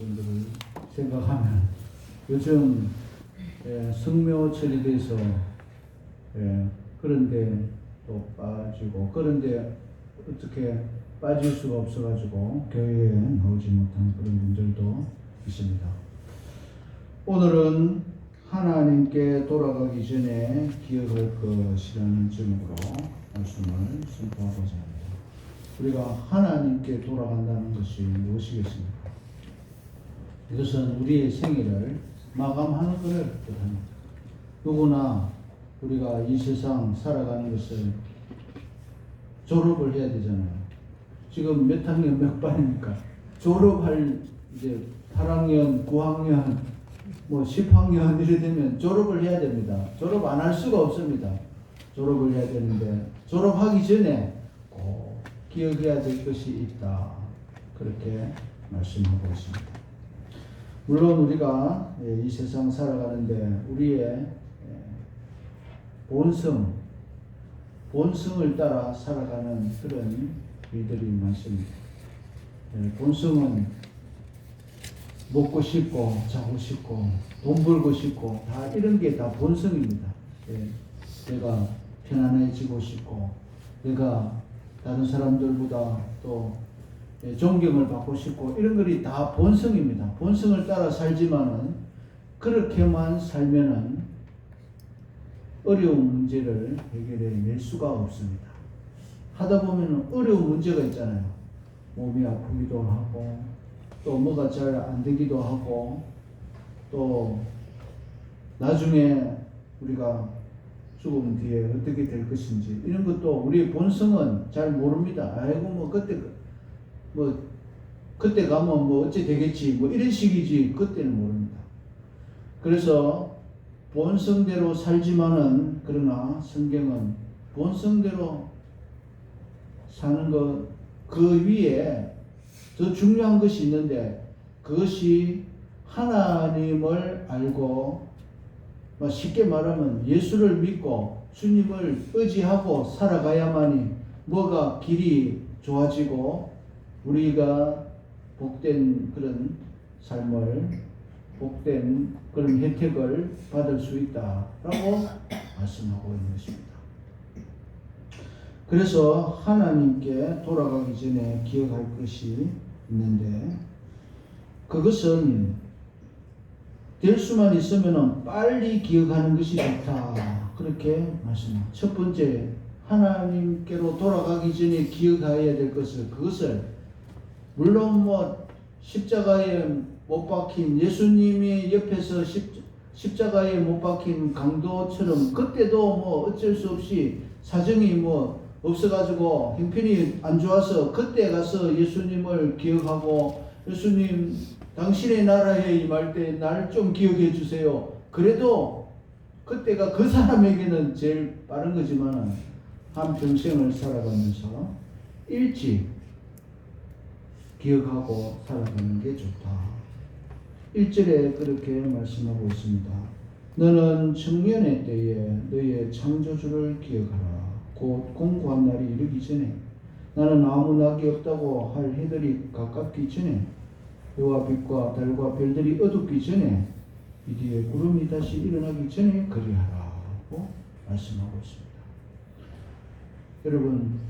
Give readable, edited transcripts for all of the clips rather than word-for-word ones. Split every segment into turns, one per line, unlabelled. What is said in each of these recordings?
분들을 생각하면 요즘 성묘철이 돼서 그런데 또 빠지고 그런데 어떻게 빠질 수가 없어가지고 교회에 나오지 못한 그런 분들도 있습니다. 오늘은 하나님께 돌아가기 전에 기억할 것이라는 제목으로 말씀을 선포하고자 합니다. 우리가 하나님께 돌아간다는 것이 무엇이겠습니까? 이것은 우리의 생애를 마감하는 것을 뜻합니다. 누구나 우리가 이 세상 살아가는 것을 졸업을 해야 되잖아요. 지금 몇 학년 몇 반입니까? 졸업할 이제 8학년, 9학년, 뭐 10학년 이래 되면 졸업을 해야 됩니다. 졸업 안 할 수가 없습니다. 졸업을 해야 되는데 졸업하기 전에 꼭 기억해야 될 것이 있다. 그렇게 말씀하고 있습니다. 물론 우리가 이 세상 살아가는데 우리의 본성을 따라 살아가는 그런 일들이 많습니다. 본성은 먹고 싶고 자고 싶고 돈 벌고 싶고 다 이런 게 다 본성입니다. 내가 편안해지고 싶고 내가 다른 사람들보다 또 존경을 받고 싶고 이런 것이 다 본성입니다. 본성을 따라 살지만은 그렇게만 살면은 어려운 문제를 해결해낼 수가 없습니다. 하다 보면은 어려운 문제가 있잖아요. 몸이 아프기도 하고 또 뭐가 잘 안 되기도 하고 또 나중에 우리가 죽음 뒤에 어떻게 될 것인지 이런 것도 우리의 본성은 잘 모릅니다. 아이고 뭐 그때 가면 뭐 어찌 되겠지 뭐 이런 식이지 그때는 모릅니다. 그래서 본성대로 살지만은 그러나 성경은 본성대로 사는 것 그 위에 더 중요한 것이 있는데 그것이 하나님을 알고 쉽게 말하면 예수를 믿고 주님을 의지하고 살아가야만이 뭐가 길이 좋아지고 우리가 복된 그런 삶을 복된 그런 혜택을 받을 수 있다라고 말씀하고 있는 것입니다. 그래서 하나님께 돌아가기 전에 기억할 것이 있는데 그것은 될 수만 있으면 빨리 기억하는 것이 좋다. 그렇게 말씀합니다. 첫 번째 하나님께로 돌아가기 전에 기억해야 될 그것을 물론 십자가에 못 박힌 예수님이 옆에서 십자가에 못 박힌 강도처럼 그때도 어쩔 수 없이 사정이 없어가지고 형편이 안 좋아서 그때 가서 예수님을 기억하고 예수님 당신의 나라에 임할 때 날 좀 기억해 주세요. 그래도 그때가 그 사람에게는 제일 빠른 거지만 한평생을 살아가면서 일찍 기억하고 살아가는 게 좋다. 1절에 그렇게 말씀하고 있습니다. 너는 청년의 때에 너의 창조주를 기억하라. 곧 공고한 날이 이르기 전에 나는 아무 낙이 없다고 할 해들이 가깝기 전에 해와 빛과 달과 별들이 어둡기 전에 이 뒤에 구름이 다시 일어나기 전에 그리하라고 말씀하고 있습니다. 여러분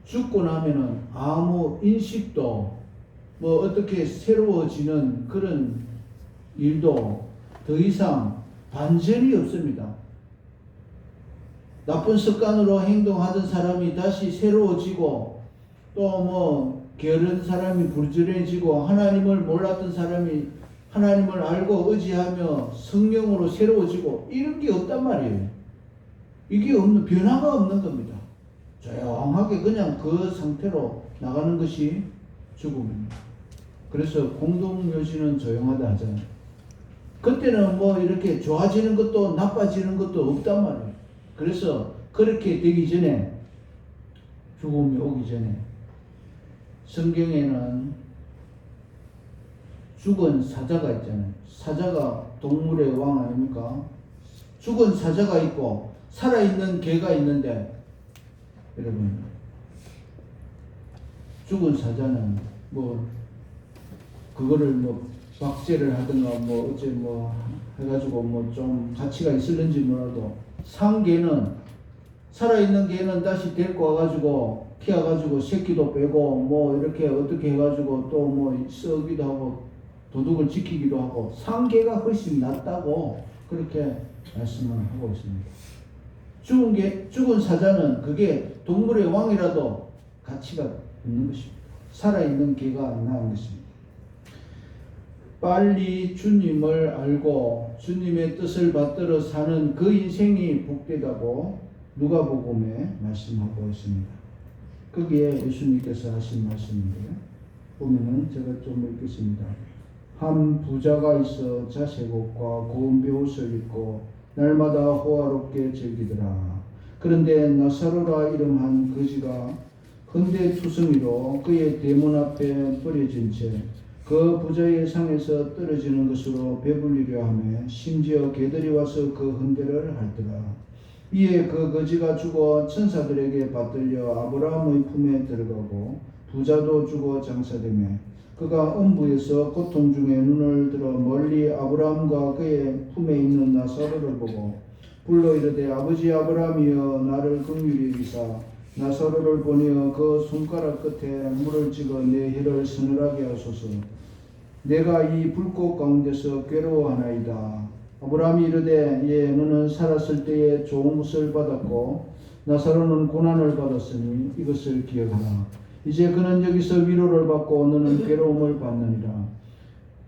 죽고 나면은 아무 인식도 어떻게 새로워지는 그런 일도 더 이상 반전이 없습니다. 나쁜 습관으로 행동하던 사람이 다시 새로워지고 또 게으른 사람이 부지런해지고 하나님을 몰랐던 사람이 하나님을 알고 의지하며 성령으로 새로워지고 이런 게 없단 말이에요. 이게 변화가 없는 겁니다. 조용하게 그냥 그 상태로 나가는 것이 죽음입니다. 그래서 공동묘지는 조용하다 하잖아요. 그때는 이렇게 좋아지는 것도 나빠지는 것도 없단 말이에요. 그래서 그렇게 되기 전에 죽음이 오기 전에 성경에는 죽은 사자가 있잖아요. 사자가 동물의 왕 아닙니까? 죽은 사자가 있고 살아있는 개가 있는데 여러분 죽은 사자는 그거를 뭐 박제를 하든가 뭐 어째 뭐 해가지고 뭐 좀 가치가 있을는지 몰라도 상개는 살아있는 개는 다시 데리고 와가지고 키워가지고 새끼도 빼고 뭐 이렇게 어떻게 해가지고 또 뭐 썩기도 하고 도둑을 지키기도 하고 상개가 훨씬 낫다고 그렇게 말씀을 하고 있습니다. 죽은 사자는 그게 동물의 왕이라도 가치가 있는 것입니다. 살아있는 개가 나은 것입니다. 빨리 주님을 알고 주님의 뜻을 받들어 사는 그 인생이 복되다고 누가복음에 말씀하고 있습니다. 거기에 예수님께서 하신 말씀인데요. 보면은 제가 좀 읽겠습니다. 한 부자가 있어 자색 옷과 고운 베옷을 입고 날마다 호화롭게 즐기더라. 그런데 나사로라 이름한 거지가 헌데투성이로 그의 대문 앞에 버려진 채 그 부자의 상에서 떨어지는 것으로 배불리려 하며 심지어 개들이 와서 그 헌데를 핥더라. 이에 그 거지가 죽어 천사들에게 받들려 아브라함의 품에 들어가고 부자도 죽어 장사되며 그가 음부에서 고통 중에 눈을 들어 멀리 아브라함과 그의 품에 있는 나사로를 보고 불러 이르되 아버지 아브라함이여 나를 긍휼히 여기사 나사로를 보내어 그 손가락 끝에 물을 찍어 내 혀를 서늘하게 하소서. 내가 이 불꽃 가운데서 괴로워하나이다. 아브라함이 이르되 예 너는 살았을 때에 좋은 것을 받았고 나사로는 고난을 받았으니 이것을 기억하라. 이제 그는 여기서 위로를 받고 너는 괴로움을 받느니라.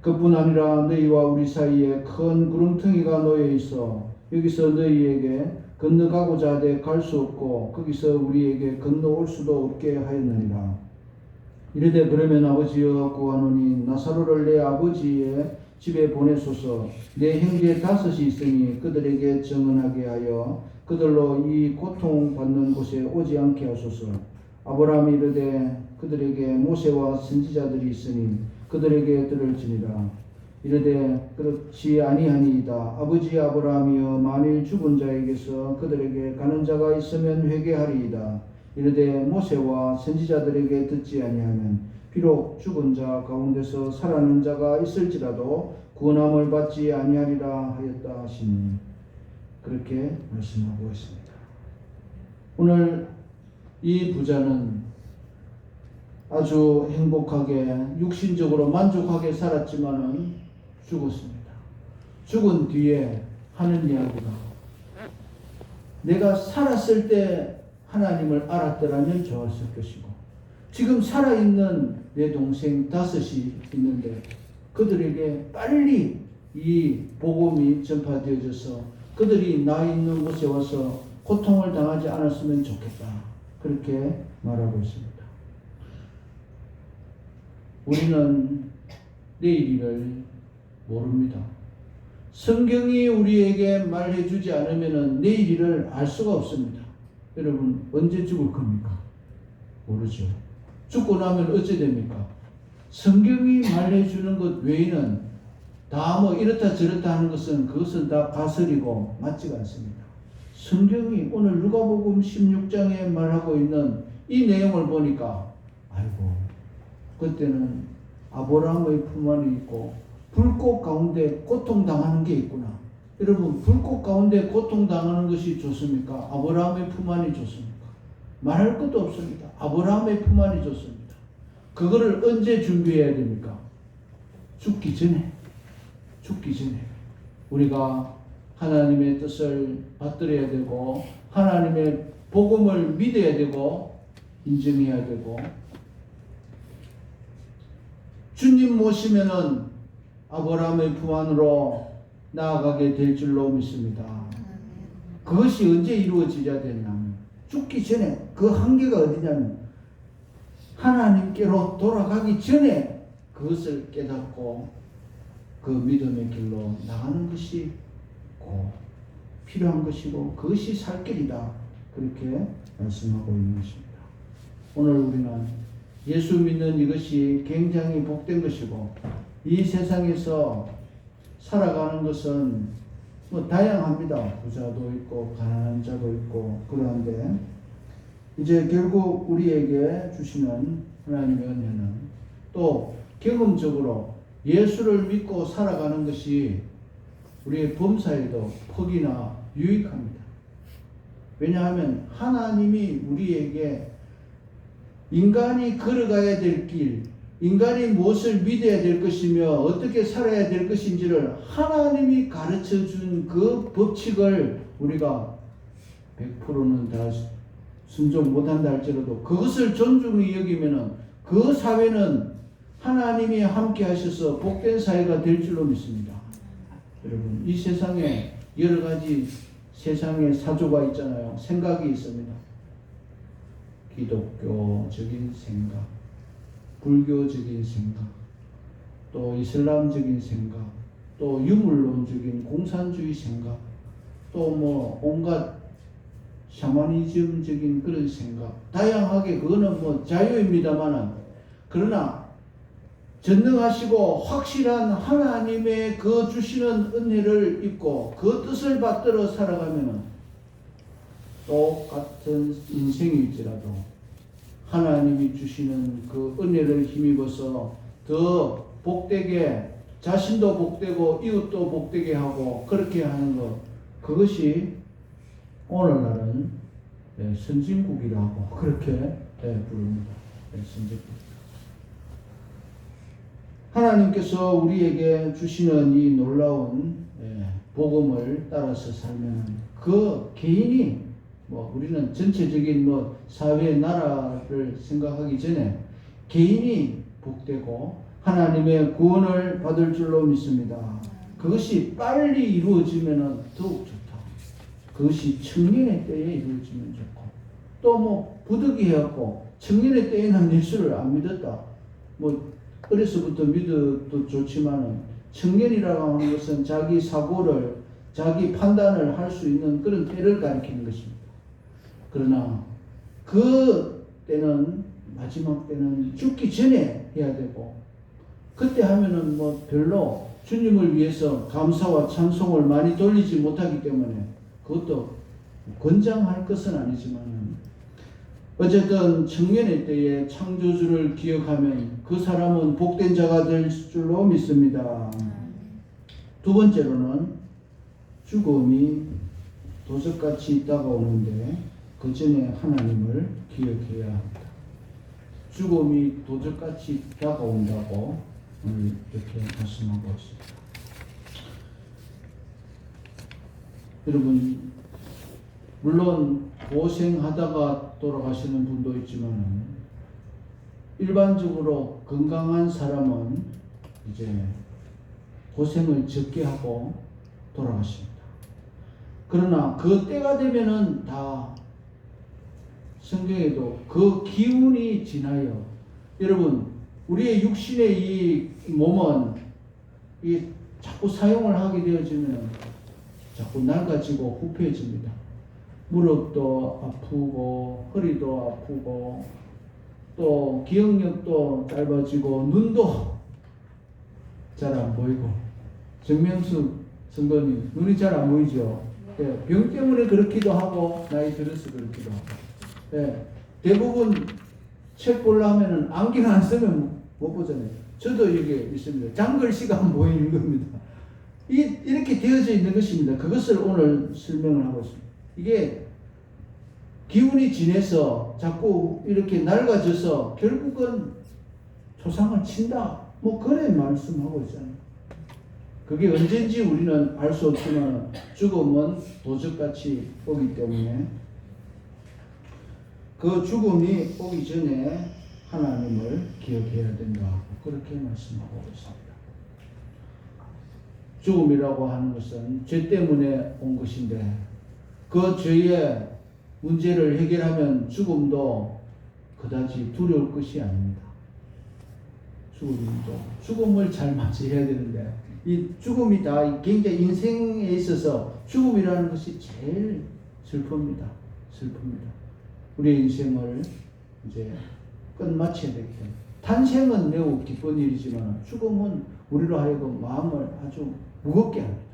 그뿐 아니라 너희와 우리 사이에 큰 구름텅이가 놓여 있어 여기서 너희에게 건너가고자 하되 갈 수 없고 거기서 우리에게 건너올 수도 없게 하였느니라. 이르되 그러면 아버지여 구하노니 나사로를 내 아버지의 집에 보내소서. 내 형제 5이 있으니 그들에게 정언하게 하여 그들로 이 고통받는 곳에 오지 않게 하소서. 아브라함이 이르되 그들에게 모세와 선지자들이 있으니 그들에게 들을지니라. 이르되 그렇지 아니하니이다. 아버지 아브라함이여 만일 죽은 자에게서 그들에게 가는 자가 있으면 회개하리이다. 이르되 모세와 선지자들에게 듣지 아니하면 비록 죽은 자 가운데서 살아난 자가 있을지라도 구원함을 받지 아니하리라 하였다 하시니 그렇게 말씀하고 있습니다. 오늘 이 부자는 아주 행복하게 육신적으로 만족하게 살았지만은 죽었습니다. 죽은 뒤에 하는 이야기가 내가 살았을 때 하나님을 알았더라면 좋았을 것이고 지금 살아있는 내 동생 5이 있는데 그들에게 빨리 이 복음이 전파되어져서 그들이 나 있는 곳에 와서 고통을 당하지 않았으면 좋겠다. 그렇게 말하고 있습니다. 우리는 내일을 모릅니다. 성경이 우리에게 말해주지 않으면 내일을 알 수가 없습니다. 여러분 언제 죽을 겁니까? 모르죠. 죽고 나면 어찌 됩니까? 성경이 말해주는 것 외에는 다 뭐 이렇다 저렇다 하는 것은 그것은 다 가설이고 맞지가 않습니다. 성경이 오늘 누가복음 16장에 말하고 있는 이 내용을 보니까 아이고 그때는 아브라함의 품 안에 있고 불꽃 가운데 고통당하는 게 있구나. 여러분 불꽃 가운데 고통당하는 것이 좋습니까? 아브라함의 품 안이 좋습니까? 말할 것도 없습니다. 아브라함의 품 안이 좋습니다. 그거를 언제 준비해야 됩니까? 죽기 전에 우리가 하나님의 뜻을 받들어야 되고 하나님의 복음을 믿어야 되고 인정해야 되고 주님 모시면은 아브라함의 품 안으로 나아가게 될 줄로 믿습니다. 그것이 언제 이루어지야 되냐면 죽기 전에 그 한계가 어디냐면 하나님께로 돌아가기 전에 그것을 깨닫고 그 믿음의 길로 나가는 것이 꼭 필요한 것이고 그것이 살 길이다. 그렇게 말씀하고 있는 것입니다. 오늘 우리는 예수 믿는 이것이 굉장히 복된 것이고 이 세상에서 살아가는 것은 뭐 다양합니다. 부자도 있고 가난한 자도 있고 그러한데 이제 결국 우리에게 주시는 하나님의 은혜는 또 경험적으로 예수를 믿고 살아가는 것이 우리의 범사에도 퍽이나 유익합니다. 왜냐하면 하나님이 우리에게 인간이 걸어가야 될 길, 인간이 무엇을 믿어야 될 것이며 어떻게 살아야 될 것인지를 하나님이 가르쳐 준 그 법칙을 우리가 100%는 다 순종 못한다 할지라도 그것을 존중히 여기면은 그 사회는 하나님이 함께 하셔서 복된 사회가 될 줄로 믿습니다. 여러분, 이 세상에 여러 가지 세상에 사조가 있잖아요. 생각이 있습니다. 기독교적인 생각, 불교적인 생각, 또 이슬람적인 생각, 또 유물론적인 공산주의 생각, 또 뭐 온갖 샤머니즘적인 그런 생각, 다양하게 그거는 뭐 자유입니다만은, 그러나 전능하시고 확실한 하나님의 그 주시는 은혜를 입고 그 뜻을 받들어 살아가면은 똑같은 인생일지라도 하나님이 주시는 그 은혜를 힘입어서 더 복되게, 자신도 복되고 이웃도 복되게 하고 그렇게 하는 것, 그것이 오늘날은 선진국이라고 그렇게 부릅니다. 선진국. 하나님께서 우리에게 주시는 이 놀라운 복음을 따라서 살면 그 개인이, 뭐 우리는 전체적인 뭐 사회 나라를 생각하기 전에 개인이 복되고 하나님의 구원을 받을 줄로 믿습니다. 그것이 빨리 이루어지면 더욱 좋다. 그것이 청년의 때에 이루어지면 좋고, 또 뭐 부득이해갖고 청년의 때에는 예수를 안 믿었다, 뭐 어려서부터 믿어도 좋지만은 청년이라고 하는 것은 자기 사고를, 자기 판단을 할 수 있는 그런 때를 가리키는 것입니다. 그러나 그 때는, 마지막 때는 죽기 전에 해야 되고, 그때 하면은 뭐 별로 주님을 위해서 감사와 찬송을 많이 돌리지 못하기 때문에 그것도 권장할 것은 아니지만은, 어쨌든 청년의 때에 창조주를 기억하면 그 사람은 복된 자가 될 줄로 믿습니다. 두 번째로는 죽음이 도적같이 다가오는데 그 전에 하나님을 기억해야 합니다. 죽음이 도적같이 다가온다고 오늘 이렇게 말씀하고 있습니다. 여러분, 물론 고생하다가 돌아가시는 분도 있지만 일반적으로 건강한 사람은 이제 고생을 적게 하고 돌아가십니다. 그러나 그 때가 되면은 다 성경에도 그 기운이 지나요. 여러분, 우리의 육신의 이 몸은 이 자꾸 사용을 하게 되어지면 자꾸 낡아지고 후패해집니다. 무릎도 아프고 허리도 아프고 또 기억력도 짧아지고 눈도 잘 안 보이고. 정명수 성도님, 눈이 잘 안 보이죠? 네, 병 때문에 그렇기도 하고 나이 들어서 그렇기도 하고. 네, 대부분 책 보려면은 안경 안 쓰면 못 보잖아요. 저도 이게 있습니다. 장글씨가 안 보이는 겁니다. 이렇게 되어져 있는 것입니다. 그것을 오늘 설명을 하고 있습니다. 이게 기운이 지내서 자꾸 이렇게 낡아져서 결국은 초상을 친다, 뭐 그래 말씀하고 있잖아요. 그게 언젠지 우리는 알 수 없지만 죽음은 도적같이 오기 때문에 그 죽음이 오기 전에 하나님을 기억해야 된다, 그렇게 말씀하고 있습니다. 죽음이라고 하는 것은 죄 때문에 온 것인데 그 죄의 문제를 해결하면 죽음도 그다지 두려울 것이 아닙니다. 죽음을 잘 맞이해야 되는데 이 죽음이 다 굉장히 인생에 있어서 죽음이라는 것이 제일 슬픕니다. 우리의 인생을 이제 끝마쳐야 되기 때문에 탄생은 매우 기쁜 일이지만 죽음은 우리로 하여금 마음을 아주 무겁게 합니다.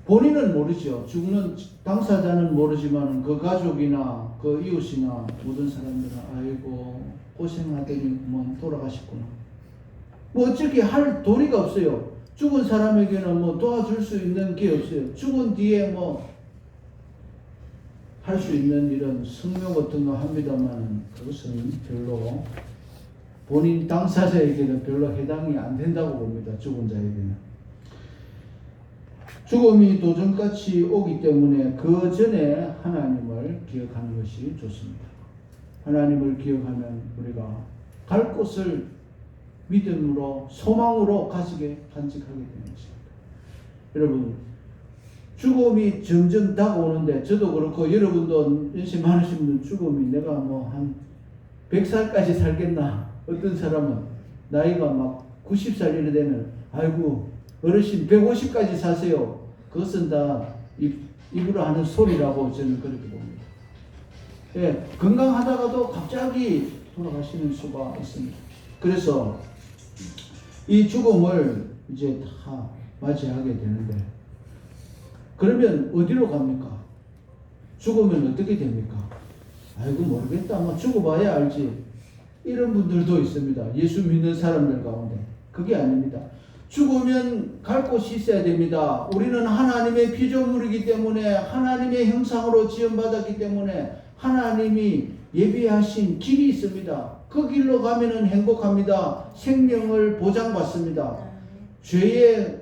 본인은 모르죠. 죽는 당사자는 모르지만 그 가족이나 그 이웃이나 모든 사람들은 아이고 고생하더니 돌아가셨구나. 뭐 어떻게 할 도리가 없어요. 죽은 사람에게는 뭐 도와줄 수 있는 게 없어요. 죽은 뒤에 뭐 할 수 있는 이런 성명 같은 거 합니다만 그것은 별로 본인 당사자에게는 별로 해당이 안 된다고 봅니다. 죽은 자에게는. 죽음이 도전같이 오기 때문에 그 전에 하나님을 기억하는 것이 좋습니다. 하나님을 기억하면 우리가 갈 곳을 믿음으로 소망으로 간직하게 되는 것입니다. 여러분, 죽음이 점점 다가오는데 저도 그렇고 여러분도 연세 많으신 분은 죽음이 내가 뭐 한 100살까지 살겠나, 어떤 사람은 나이가 막 90살 이래 되면 아이고 어르신 150까지 사세요. 그것은 다 입으로 하는 소리라고 저는 그렇게 봅니다. 예, 건강하다가도 갑자기 돌아가시는 수가 있습니다. 그래서 이 죽음을 이제 다 맞이하게 되는데, 그러면 어디로 갑니까? 죽으면 어떻게 됩니까? 아이고 모르겠다. 아마 죽어봐야 알지. 이런 분들도 있습니다. 예수 믿는 사람들 가운데. 그게 아닙니다. 죽으면 갈 곳이 있어야 됩니다. 우리는 하나님의 피조물이기 때문에, 하나님의 형상으로 지음받았기 때문에 하나님이 예비하신 길이 있습니다. 그 길로 가면은 행복합니다. 생명을 보장받습니다. 죄의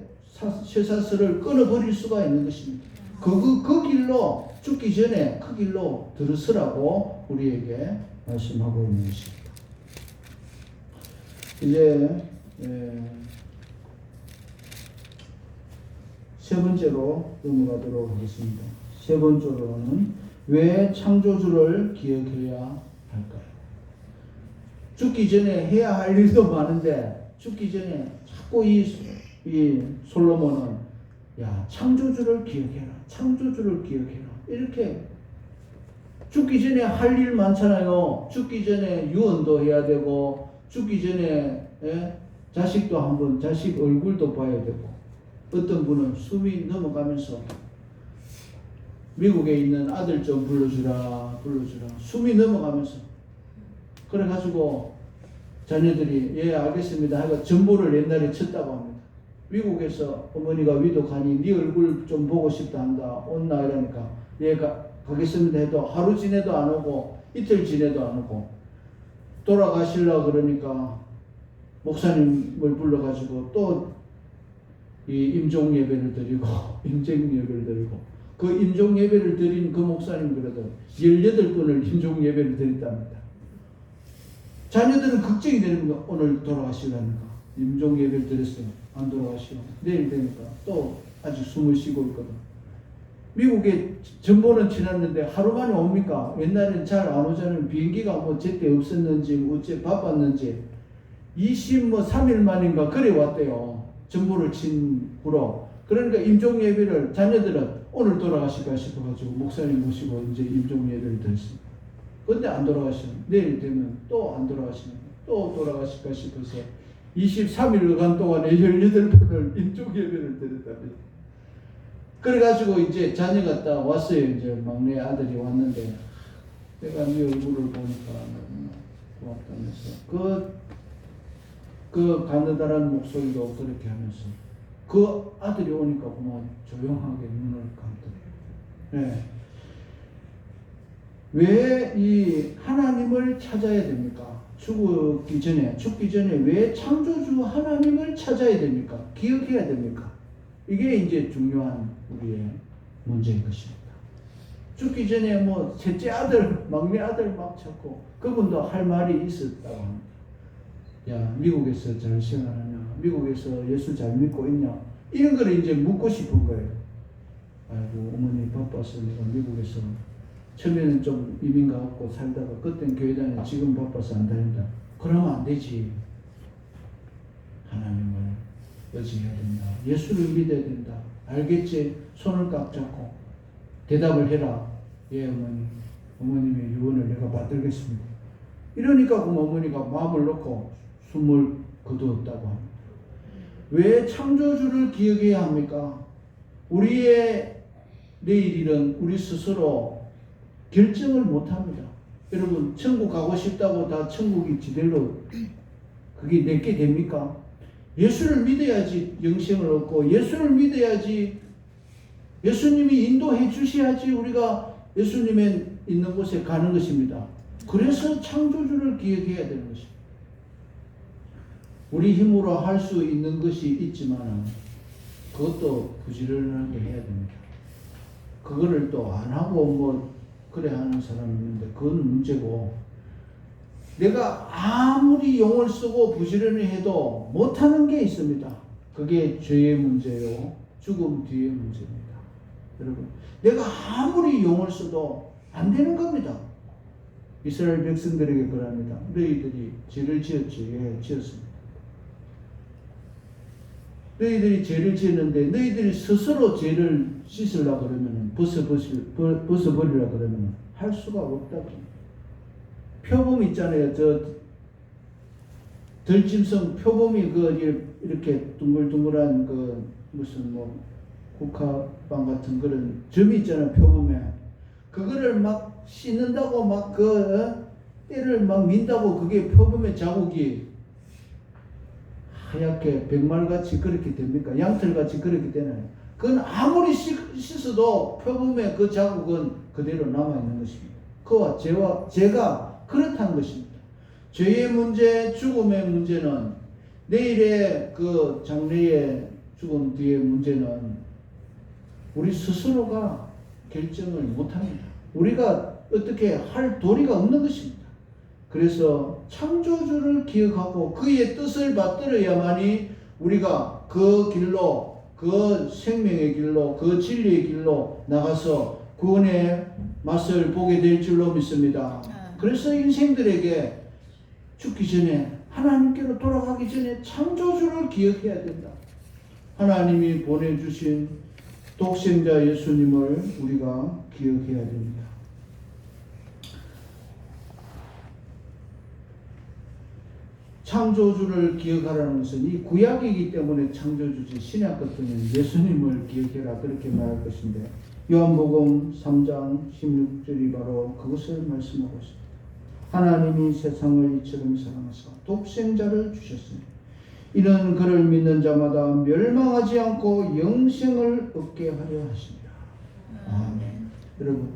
쇠사슬을 끊어버릴 수가 있는 것입니다. 그 길로, 죽기 전에 그 길로 들으시라고 우리에게 말씀하고 있는 것입니다. 이제 세 번째로 넘어가도록 하겠습니다. 세 번째로는 왜 창조주를 기억해야 할까요? 죽기 전에 해야 할 일도 많은데 죽기 전에 자꾸 이 솔로몬은 야, 창조주를 기억해라, 창조주를 기억해라, 이렇게 죽기 전에 할 일 많잖아요. 죽기 전에 유언도 해야 되고, 죽기 전에 자식도 한번 자식 얼굴도 봐야 되고, 어떤 분은 숨이 넘어가면서 미국에 있는 아들 좀 불러주라 숨이 넘어가면서, 그래가지고 자녀들이 예 알겠습니다 하고 전보를 옛날에 쳤다고 합니다. 미국에서 어머니가 위독하니 네 얼굴 좀 보고 싶다 한다, 온나 이러니까 예 가겠습니다 해도 하루 지내도 안 오고 이틀 지내도 안 오고, 돌아가시려고 그러니까 목사님을 불러가지고 또 이 임종 예배를 드리고 인쟁 예배를 드리고, 그 임종 예배를 드린 그 목사님 그래도 18번을 임종 예배를 드렸답니다. 자녀들은 걱정이 되는 거야. 오늘 돌아가시라니까 임종 예배를 드렸어요. 안 돌아가시오. 내일 되니까 또 아직 숨을 쉬고 있거든. 미국에 전보는 지났는데 하루 만에 옵니까? 옛날엔 잘 안 오잖아요. 비행기가 뭐 제때 없었는지 어째 바빴는지 3일 만인가 그래 왔대요. 전보를 친 후로. 그러니까 임종 예배를 자녀들은 오늘 돌아가실까 싶어가지고 목사님 모시고 이제 임종 예배를 드렸습니다. 근데 안 돌아가시는, 내일 되면 또 안 돌아가시는, 또 돌아가실까 싶어서 23일간 동안에 18번을 임종 예배를 드렸답니다. 그래가지고 이제 자녀가 딱 왔어요. 이제 막내 아들이 왔는데 내가 네 얼굴을 보니까 너무 고맙다면서 그 가느다란 목소리로 그렇게 하면서 그 아들이 오니까 그만 조용하게 눈을 감더래요. 네. 왜 이 하나님을 찾아야 됩니까? 죽기 전에 왜 창조주 하나님을 찾아야 됩니까? 기억해야 됩니까? 이게 이제 중요한 우리의 문제인 것입니다. 죽기 전에 뭐 셋째 아들, 막내 아들 막 찾고, 그분도 할 말이 있었다고 합니다. 야, 미국에서 잘 생활하냐? 미국에서 예수 잘 믿고 있냐? 이런 걸 이제 묻고 싶은 거예요. 아이고, 어머니 바빠서 내가 미국에서 처음에는 좀 이민 가고 살다가 그땐 교회 다녀, 지금 바빠서 안 다닌다. 그러면 안 되지. 하나님을 의지해야 된다. 예수를 믿어야 된다. 알겠지? 손을 꽉 잡고 대답을 해라. 예, 어머니. 어머님의 유언을 내가 받들겠습니다. 이러니까 그 어머니가 마음을 놓고 숨을 거두었다고 합니다. 왜 창조주를 기억해야 합니까? 우리의 내일일은 우리 스스로 결정을 못합니다. 여러분, 천국 가고 싶다고 다 천국이 지대로 그게 내게 됩니까? 예수를 믿어야지 영생을 얻고, 예수를 믿어야지 예수님이 인도해 주셔야지 우리가 예수님의 있는 곳에 가는 것입니다. 그래서 창조주를 기억해야 되는 것입니다. 우리 힘으로 할 수 있는 것이 있지만 그것도 부지런하게 해야 됩니다. 그거를 또 안 하고 뭐 그래 하는 사람이 있는데 그건 문제고, 내가 아무리 용을 쓰고 부지런히 해도 못하는 게 있습니다. 그게 죄의 문제요, 죽음 뒤의 문제입니다. 여러분, 내가 아무리 용을 써도 안 되는 겁니다. 이스라엘 백성들에게 그럽니다. 너희들이 죄를 지었지? 예, 지었습니다. 너희들이 죄를 지었는데 너희들이 스스로 죄를 씻으려고 그러면, 벗어버리려고 그러면 할 수가 없다고. 표범 있잖아요. 저 들짐승 표범이 이렇게 둥글둥글한 무슨 국화빵 같은 그런 점이 있잖아요. 표범에. 그거를 막 씻는다고 막 때를 막 민다고 그게 표범의 자국이 하얗게 백말같이 그렇게 됩니까? 양털같이 그렇게 되나요? 그건 아무리 씻어도 표범의 그 자국은 그대로 남아있는 것입니다. 그와 죄가 그렇다는 것입니다. 죄의 문제, 죽음의 문제는, 내일의 그 장래의 죽음 뒤의 문제는 우리 스스로가 결정을 못합니다. 우리가 어떻게 할 도리가 없는 것입니다. 그래서 창조주를 기억하고 그의 뜻을 받들어야만이 우리가 그 길로, 그 생명의 길로, 그 진리의 길로 나가서 구원의 맛을 보게 될 줄로 믿습니다. 그래서 인생들에게 죽기 전에, 하나님께로 돌아가기 전에 창조주를 기억해야 된다. 하나님이 보내주신 독생자 예수님을 우리가 기억해야 됩니다. 창조주를 기억하라는 것은 이 구약이기 때문에 창조주지, 신약 같으면 예수님을 기억해라 그렇게 말할 것인데, 요한복음 3장 16절이 바로 그것을 말씀하고 있습니다. 하나님이 세상을 이처럼 사랑하사 독생자를 주셨으니 이는 그를 믿는 자마다 멸망하지 않고 영생을 얻게 하려 하십니다. 아멘. 여러분,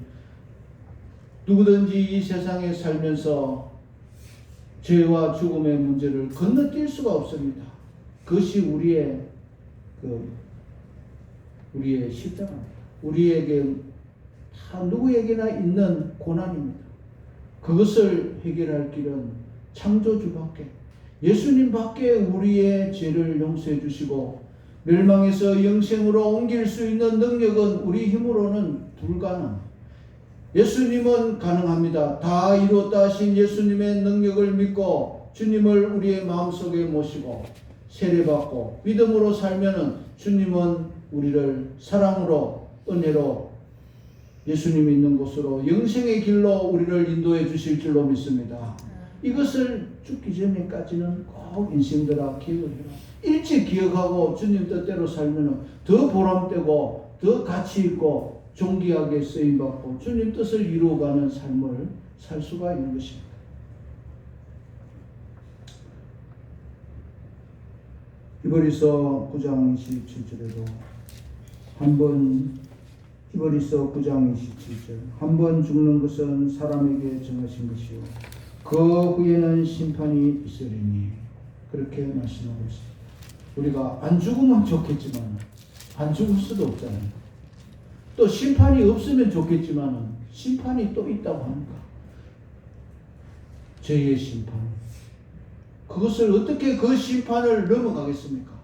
누구든지 이 세상에 살면서 죄와 죽음의 문제를 건너뛸 수가 없습니다. 그것이 우리의 십자가입니다. 우리에게 다 누구에게나 있는 고난입니다. 그것을 해결할 길은 창조주밖에, 예수님밖에 우리의 죄를 용서해 주시고 멸망에서 영생으로 옮길 수 있는 능력은 우리 힘으로는 불가능합니다. 예수님은 가능합니다. 다 이루었다 하신 예수님의 능력을 믿고 주님을 우리의 마음속에 모시고 세례받고 믿음으로 살면은 주님은 우리를 사랑으로, 은혜로 예수님이 있는 곳으로 영생의 길로 우리를 인도해 주실 줄로 믿습니다. 이것을 죽기 전에까지는 꼭 인생들아 기억해라. 일찍 기억하고 주님 뜻대로 살면은 더 보람되고 더 가치 있고 존귀하게 쓰임받고 주님 뜻을 이루어가는 삶을 살 수가 있는 것입니다. 히브리서 9장 27절에도 히브리서 9장 27절 한 번 죽는 것은 사람에게 정하신 것이요 그 후에는 심판이 있으리니 그렇게 말씀하고 있습니다. 우리가 안 죽으면 좋겠지만 안 죽을 수도 없잖아요. 또 심판이 없으면 좋겠지만 심판이 또 있다고 합니다. 죄의 심판. 그것을 어떻게 그 심판을 넘어가겠습니까?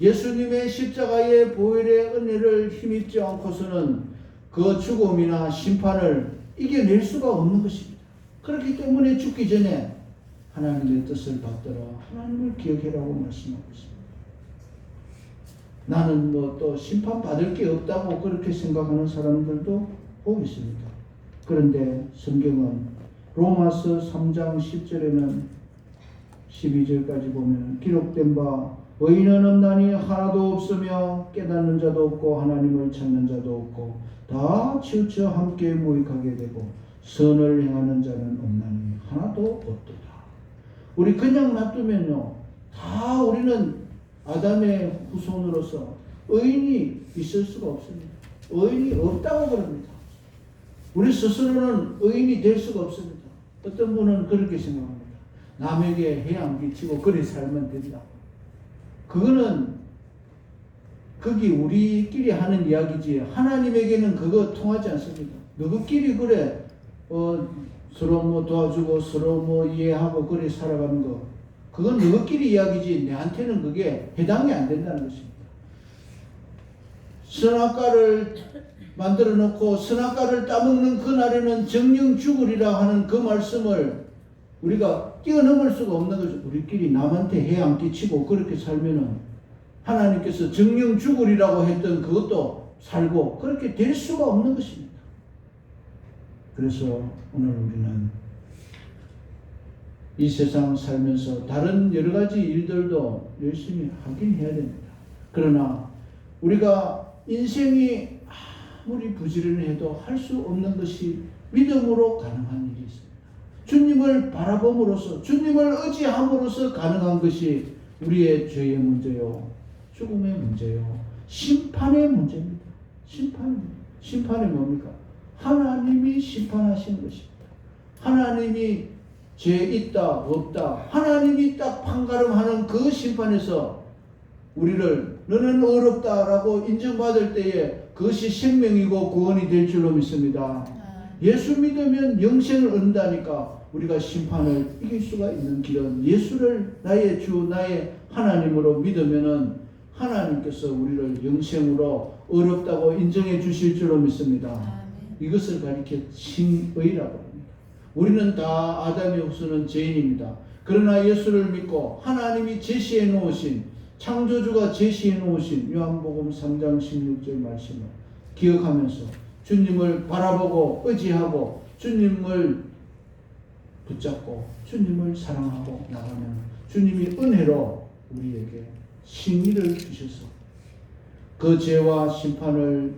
예수님의 십자가의 보혈의 은혜를 힘입지 않고서는 그 죽음이나 심판을 이겨낼 수가 없는 것입니다. 그렇기 때문에 죽기 전에 하나님의 뜻을 받들어 하나님을 기억해라고 말씀하고 있습니다. 나는 또 심판받을 게 없다고 그렇게 생각하는 사람들도 보고 있습니다. 그런데 성경은 로마서 3장 10절에는 12절까지 보면 기록된 바 의인은 없나니 하나도 없으며 깨닫는 자도 없고 하나님을 찾는 자도 없고 다 치우쳐 함께 무익하게 되고 선을 행하는 자는 없나니 하나도 없도다. 우리 그냥 놔두면요 다 우리는 아담의 후손으로서 의인이 있을 수가 없습니다. 의인이 없다고 그럽니다. 우리 스스로는 의인이 될 수가 없습니다. 어떤 분은 그렇게 생각합니다. 남에게 해양 끼치고 그리 살면 된다. 그거는 그게 우리끼리 하는 이야기지 하나님에게는 그거 통하지 않습니다. 너희끼리 그래 서로 뭐 도와주고 서로 뭐 이해하고 그래 살아가는 거 그건 너희끼리 이야기지 내한테는 그게 해당이 안 된다는 것입니다. 선악과를 만들어 놓고 선악과를 따먹는 그날에는 정령 죽으리라 하는 그 말씀을 우리가 뛰어넘을 수가 없는 거죠. 우리끼리 남한테 해안 끼치고 그렇게 살면은 하나님께서 정령 죽으리라고 했던 그것도 살고 그렇게 될 수가 없는 것입니다. 그래서 오늘 우리는 이 세상 살면서 다른 여러 가지 일들도 열심히 하긴 해야 됩니다. 그러나 우리가 인생이 아무리 부지런해도 할 수 없는 것이 믿음으로 가능한 일이 있습니다. 주님을 바라봄으로써 주님을 의지함으로써 가능한 것이 우리의 죄의 문제요, 죽음의 문제요, 심판의 문제입니다. 심판이 뭡니까? 하나님이 심판하시는 것입니다. 하나님이 죄 있다 없다 하나님이 딱 판가름하는 그 심판에서 우리를 너는 어렵다라고 인정받을 때에 그것이 생명이고 구원이 될 줄로 믿습니다. 예수 믿으면 영생을 얻는다니까 우리가 심판을 이길 수가 있는 길은 예수를 나의 주 나의 하나님으로 믿으면은 하나님께서 우리를 영생으로 어렵다고 인정해 주실 줄로 믿습니다. 이것을 가리켜 칭의라고 합니다. 우리는 다 아담의 후손은 죄인입니다. 그러나 예수를 믿고 하나님이 제시해 놓으신 창조주가 제시해 놓으신 요한복음 3장 16절 말씀을 기억하면서 주님을 바라보고 의지하고 주님을 붙잡고 주님을 사랑하고 나가면 주님이 은혜로 우리에게 칭의를 주셔서 그 죄와 심판을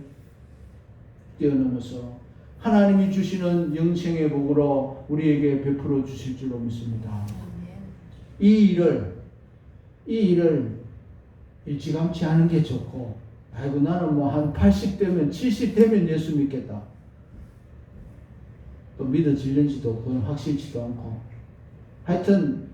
뛰어넘어서 하나님이 주시는 영생의 복으로 우리에게 베풀어 주실 줄로 믿습니다. 이 일을 일찌감치 하는 게 좋고, 아이고 나는 뭐 한 80 되면 70 되면 예수 믿겠다. 또 믿어질는지도 그건 확실치도 않고, 하여튼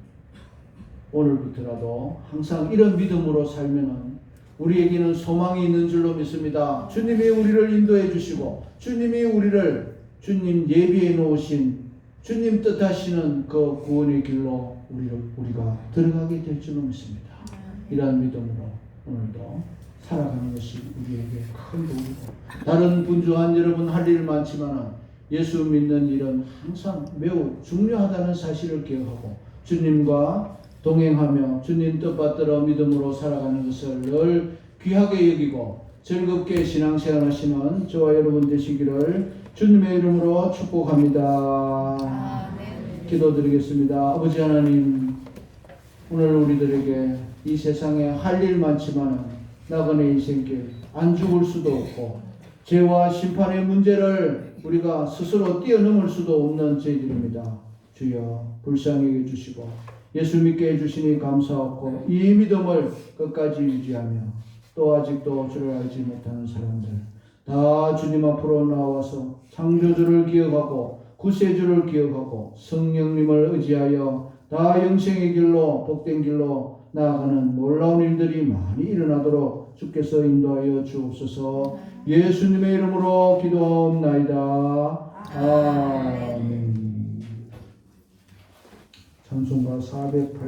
오늘부터라도 항상 이런 믿음으로 살면은 우리에게는 소망이 있는 줄로 믿습니다. 주님이 우리를 인도해 주시고 주님이 우리를 주님 예비해 놓으신 주님 뜻하시는 그 구원의 길로 우리가 들어가게 될 줄로 믿습니다. 이러한 믿음으로 오늘도 살아가는 것이 우리에게 큰 도움이고, 다른 분주한 여러분 할 일 많지만 예수 믿는 일은 항상 매우 중요하다는 사실을 기억하고 주님과 동행하며 주님 뜻받들어 믿음으로 살아가는 것을 늘 귀하게 여기고 즐겁게 신앙생활 하시는 저와 여러분 되시기를 주님의 이름으로 축복합니다. 기도드리겠습니다. 아버지 하나님, 오늘 우리들에게 이 세상에 할 일 많지만 나그네 인생길 안 죽을 수도 없고 죄와 심판의 문제를 우리가 스스로 뛰어넘을 수도 없는 저희들입니다. 주여 불쌍히 해주시고 예수 믿게 해주시니 감사하고 이 믿음을 끝까지 유지하며 또 아직도 주를 알지 못하는 사람들 다 주님 앞으로 나와서 창조주를 기억하고 구세주를 기억하고 성령님을 의지하여 다 영생의 길로 복된 길로 나아가는 놀라운 일들이 많이 일어나도록 주께서 인도하여 주옵소서. 예수님의 이름으로 기도하옵나이다. 아멘. 찬송가 408